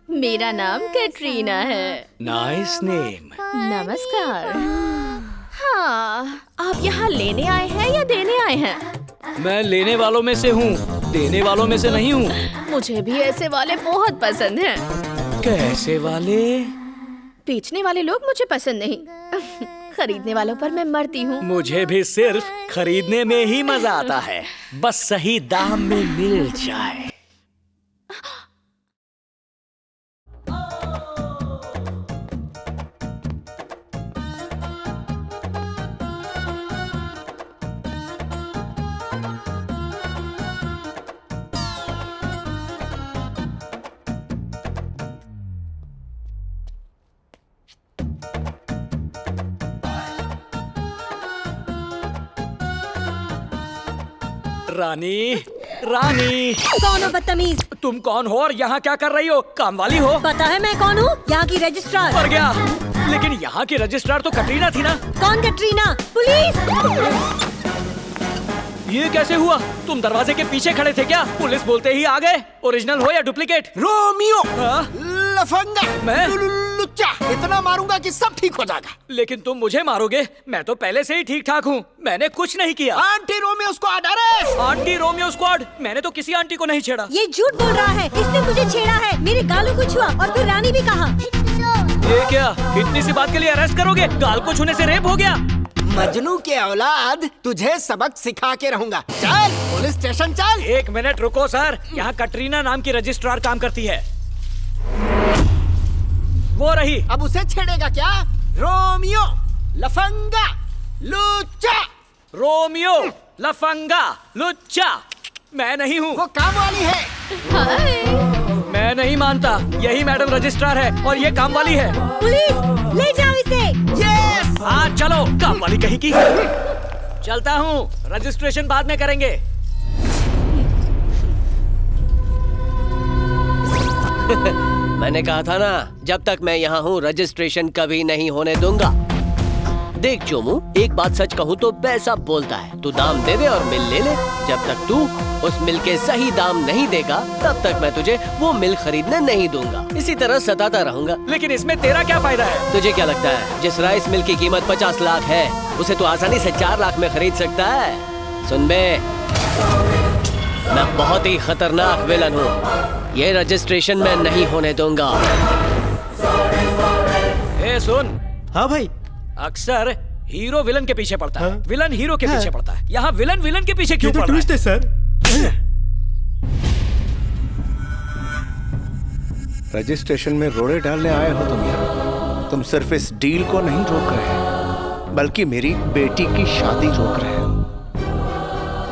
मेरा नाम कैटरीना है। Nice name. नमस्कार। हाँ, आप यहाँ लेने आए हैं या देने आए हैं? मैं लेने वालों में से हूँ, देने वालों में से नहीं हूँ। मुझे भी ऐसे वाले बहुत पसंद हैं। कैसे वाले? बेचने वाले लोग मुझे पसंद नहीं। खरीदने वालों पर मैं मरती हूँ। मुझे भी सिर्फ खरीदने में ही मजा आता है, बस सही दाम में मिल जाए। रानी, रानी। कौन हो बदतमीज? तुम कौन हो और यहाँ क्या कर रही हो? काम वाली हो? पता है मैं कौन हूँ? यहाँ की रजिस्ट्रार। मर गया। लेकिन यहाँ की रजिस्ट्रार तो कटरीना थी ना? कौन कटरीना? पुलिस! ये कैसे हुआ? तुम दरवाजे के पीछे खड़े थे क्या? पुलिस बोलते ही आ गए। ओरिजिनल हो या डुप्लीकेट? रोमियो, लफंगा, मैं? लुच्चा, इतना मारूंगा कि सब ठीक हो जाएगा। लेकिन तुम मुझे मारोगे? मैं तो पहले से ही ठीक ठाक हूँ, मैंने कुछ नहीं किया। Aunty Romeo squad arrest! Aunty Romeo squad? मैंने तो किसी आंटी को नहीं छेड़ा। ये झूठ बोल रहा है। इसने मुझे छेड़ा है, मेरे गालों को छुआ और फिर रानी भी कहा। ये क्या? इतनी सी बात के लिए अरेस्ट करोगे? गाल को छूने से रेप हो गया? मजनू के औलाद, तुझे सबक सिखा के रहूंगा। चल पुलिस स्टेशन चल। एक मिनट रुको सर, यहाँ कटरीना नाम की रजिस्ट्रार काम करती है। वो रही। अब उसे छेड़ेगा क्या? रोमियो, लफंगा, लुच्चा। रोमियो, लफंगा, लुच्चा। मैं नहीं हूँ। वो काम वाली है। हाय। मैं नहीं मानता, यही मैडम रजिस्ट्रार है और ये काम वाली है। पुलिस, ले जाओ इसे। यस! हाँ चलो, काम वाली कहीं की। चलता हूँ, रजिस्ट्रेशन बाद में करेंगे। मैंने कहा था ना, जब तक मैं यहाँ हूँ रजिस्ट्रेशन कभी नहीं होने दूंगा। देख चोमू, एक बात सच कहूँ तो पैसा बोलता है। तू दाम दे दे और मिल ले ले। जब तक तू उस मिल के सही दाम नहीं देगा, तब तक मैं तुझे वो मिल खरीदने नहीं दूंगा। इसी तरह सताता रहूंगा। लेकिन इसमें तेरा क्या फायदा है? तुझे क्या लगता है जिस राइस मिल की कीमत 50 लाख है, उसे तो आसानी से 4 लाख में खरीद सकता है? सुन बे, मैं बहुत ही खतरनाक विलन हूँ। ये रजिस्ट्रेशन मैं नहीं होने दूंगा। ए सुन। हाँ भाई। अक्सर हीरो विलन के पीछे पड़ता है, हाँ? विलन हीरो के पीछे पड़ता है। यहाँ विलन विलन के पीछे क्यों ये तो पड़ रहा ट्विस्ट है सर। रजिस्ट्रेशन में रोड़े डालने आए हो तुम यहाँ। तुम सिर्फ इस डील को नहीं रोक रहे, बल्कि मेरी बेटी की शादी रोक रहे हो।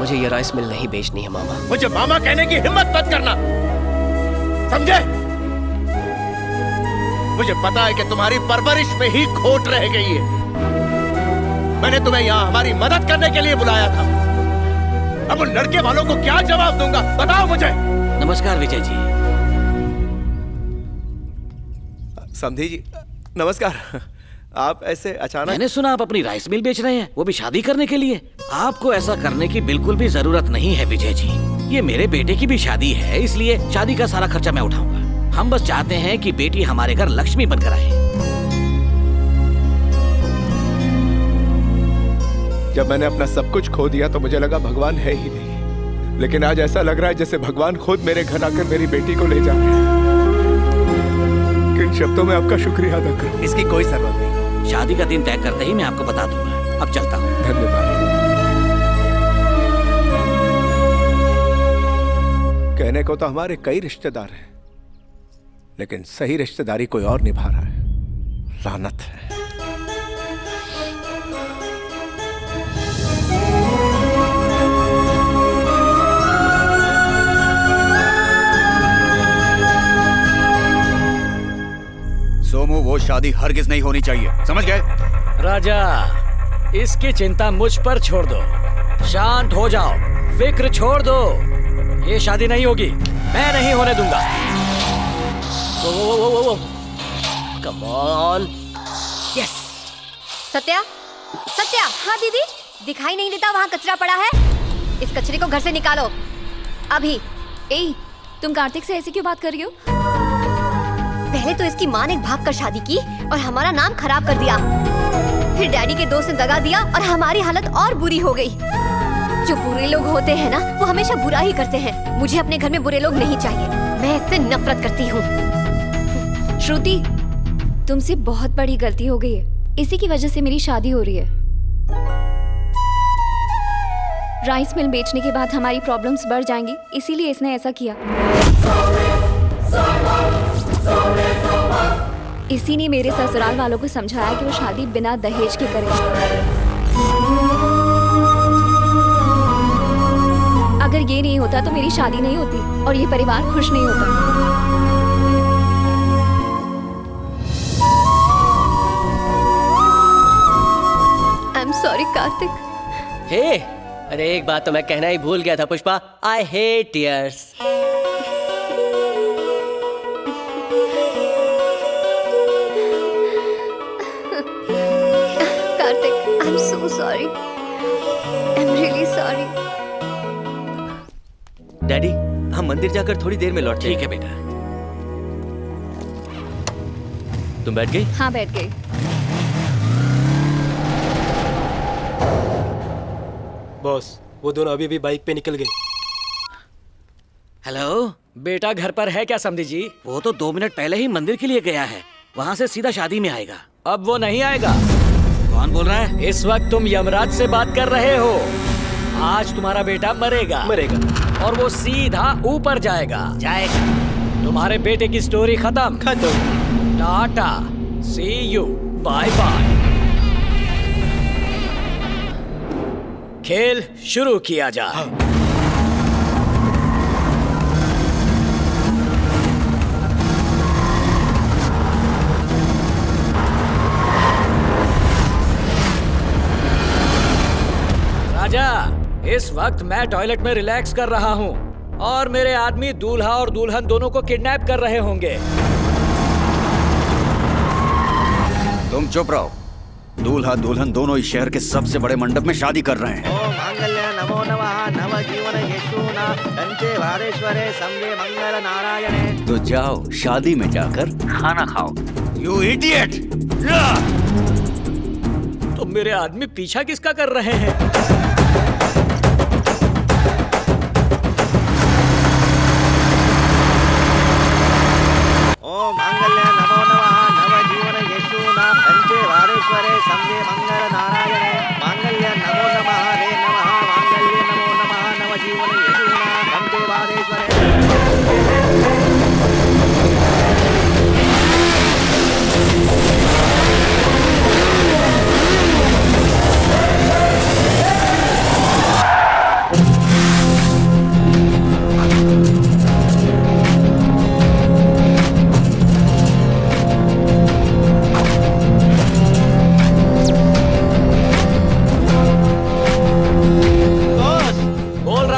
मुझे ये राइस मिल नहीं बेचनी है मामा। मुझे मामा कहने की हिम्मत मत करना, समझे? मुझे पता है कि तुम्हारी परवरिश में ही खोट रह गई है। मैंने तुम्हें यहाँ हमारी मदद करने के लिए बुलाया था। अब उन लड़के वालों को क्या जवाब दूंगा, बताओ मुझे। नमस्कार विजय जी। समधी जी, नमस्कार। आप ऐसे अचानक? मैंने सुना आप अपनी राइस मिल बेच रहे हैं, वो भी शादी करने के लिए। आपको ऐसा करने की बिल्कुल भी जरूरत नहीं है विजय जी। ये मेरे बेटे की भी शादी है, इसलिए शादी का सारा खर्चा मैं उठाऊंगा। हम बस चाहते हैं कि बेटी हमारे घर लक्ष्मी बनकर आए। जब मैंने अपना सब कुछ खो दिया तो मुझे लगा भगवान है ही नहीं, लेकिन आज ऐसा लग रहा है जैसे भगवान खुद मेरे घर आकर मेरी बेटी को ले जा रहे हैं। किन शब्दों में आपका शुक्रिया अदा करूं? इसकी कोई जरूरत नहीं। शादी का दिन तय करते ही मैं आपको बता दूंगा। अब चलता हूँ। धन्यवाद। कहने को तो हमारे कई रिश्तेदार हैं, लेकिन सही रिश्तेदारी कोई और निभा रहा है। लानत है। सोमू, वो शादी हरगिज नहीं होनी चाहिए, समझ गए? राजा, इसकी चिंता मुझ पर छोड़ दो। शांत हो जाओ, फिक्र छोड़ दो। ये शादी नहीं होगी, मैं नहीं होने दूंगा। Come on. Yes. Satya, Satya. हाँ दीदी, दिखाई नहीं देता वहाँ कचरा पड़ा है? इस कचरे को घर से निकालो अभी। ए, तुम कार्तिक से ऐसे क्यों बात कर रही हो? पहले तो इसकी माँ ने भाग कर शादी की और हमारा नाम खराब कर दिया। फिर डैडी के दोस्त ने दगा दिया और हमारी हालत और बुरी हो गई। जो बुरे लोग होते हैं ना, वो हमेशा बुरा ही करते हैं। मुझे अपने घर में बुरे लोग नहीं चाहिए, मैं इससे नफरत करती हूँ। श्रुति, तुमसे बहुत बड़ी गलती हो गई है। इसी की वजह से मेरी शादी हो रही है। राइस मिल बेचने के बाद हमारी प्रॉब्लम्स बढ़ जाएंगी, इसीलिए इसने ऐसा किया। इसी ने मेरे ससुराल वालों को समझाया कि वो शादी बिना दहेज के करें। अगर ये नहीं होता तो मेरी शादी नहीं होती और ये परिवार खुश नहीं होता। I am sorry Kartik. Hey, अरे एक बात तो मैं कहना ही भूल गया था Pushpa. I hate tears. Kartik, I am so sorry. I am really sorry. Daddy, हम मंदिर जाकर थोड़ी देर में लौटते हैं। ठीक है बेटा। तुम बैठ गई? हाँ, बैठ गई। बॉस, वो दोनों अभी भी बाइक पे निकल गए। हेलो बेटा घर पर है क्या समधी जी? वो तो 2 मिनट पहले ही मंदिर के लिए गया है, वहाँ से सीधा शादी में आएगा। अब वो नहीं आएगा। कौन बोल रहा है? इस वक्त तुम यमराज से बात कर रहे हो। आज तुम्हारा बेटा मरेगा और वो सीधा ऊपर जाएगा। तुम्हारे बेटे की स्टोरी खत्म। टाटा, सी यू, बाय बाय। खेल शुरू किया जाए। राजा, इस वक्त मैं टॉयलेट में रिलैक्स कर रहा हूँ और मेरे आदमी दूल्हा और दुल्हन दोनों को किडनैप कर रहे होंगे। तुम चुप रहो। दूल्हा दुल्हन दोनों इस शहर के सबसे बड़े मंडप में शादी कर रहे हैं। ओम मांगल्य नमो नमः नव जीवन यशोना कंचे वारेश्वरे संगे मंगल नारायणे। तो जाओ शादी में जाकर खाना खाओ। You idiot! तो मेरे आदमी पीछा किसका कर रहे हैं? ओम मांगल्य नमो नमः नव जीवन यशोना कंचे वारेश्वरे संगे मंगल नारायणे। मांगल्य नमो नमः रे नमः मांगल्य नमो नमः नव जीवन यशोना कंचे वारेश्वरे।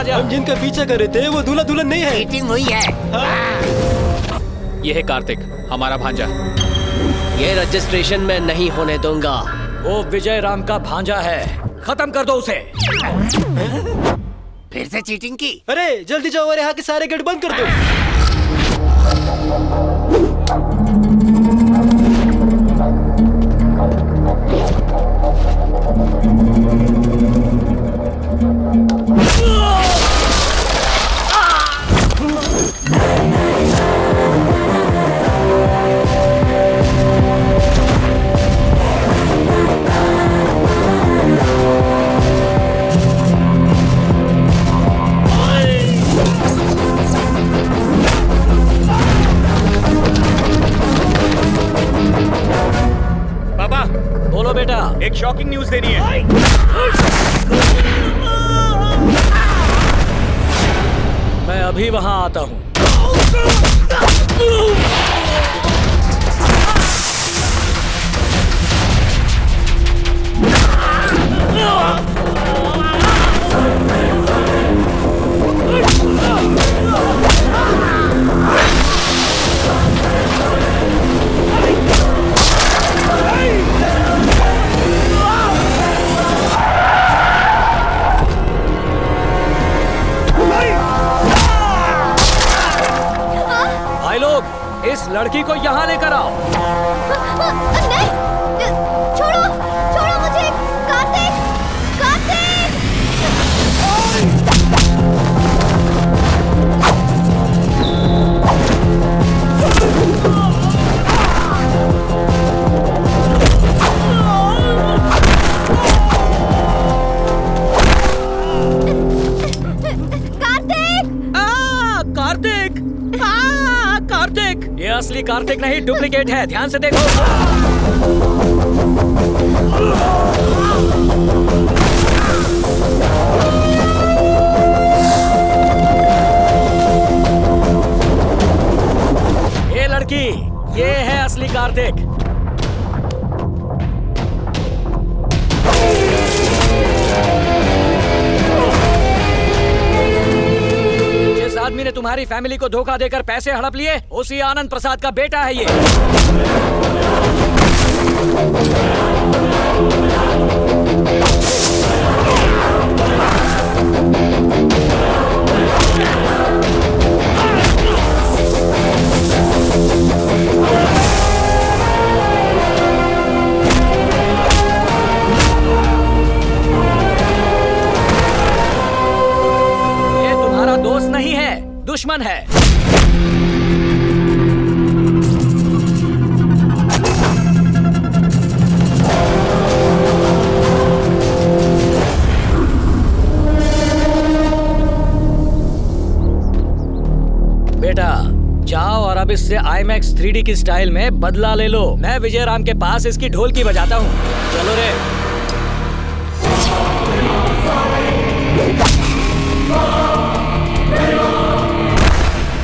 हम जिनका पीछा कर रहे थे वो दूल्हा दुल्हन नहीं है। मीटिंग हुई है। ये है कार्तिक, हमारा भांजा। ये रजिस्ट्रेशन में नहीं होने दूंगा। वो विजय राम का भांजा है, खत्म कर दो उसे। फिर से चीटिंग की? अरे जल्दी जाओ और यहाँ के सारे गेट बंद कर दो। बोलो बेटा, एक शॉकिंग न्यूज देनी है। मैं अभी वहां आता हूँ। इस लड़की को यहाँ लेकर आओ। नहीं, छोड़ो, छोड़ो मुझे, कार्तिक, कार्तिक। कार्तिक! कार्तिक! ये असली कार्तिक नहीं, डुप्लीकेट है। ध्यान से देखो। ये लड़की, ये है असली कार्तिक। जिस आदमी ने तुम्हारी फैमिली को धोखा देकर पैसे हड़प लिए, उसी आनंद प्रसाद का बेटा है ये। ये तुम्हारा दोस्त नहीं है, दुश्मन है। बेटा जाओ और अब इससे IMAX 3D की स्टाइल में बदला ले लो। मैं विजय राम के पास इसकी ढोलकी बजाता हूँ। चलो रे।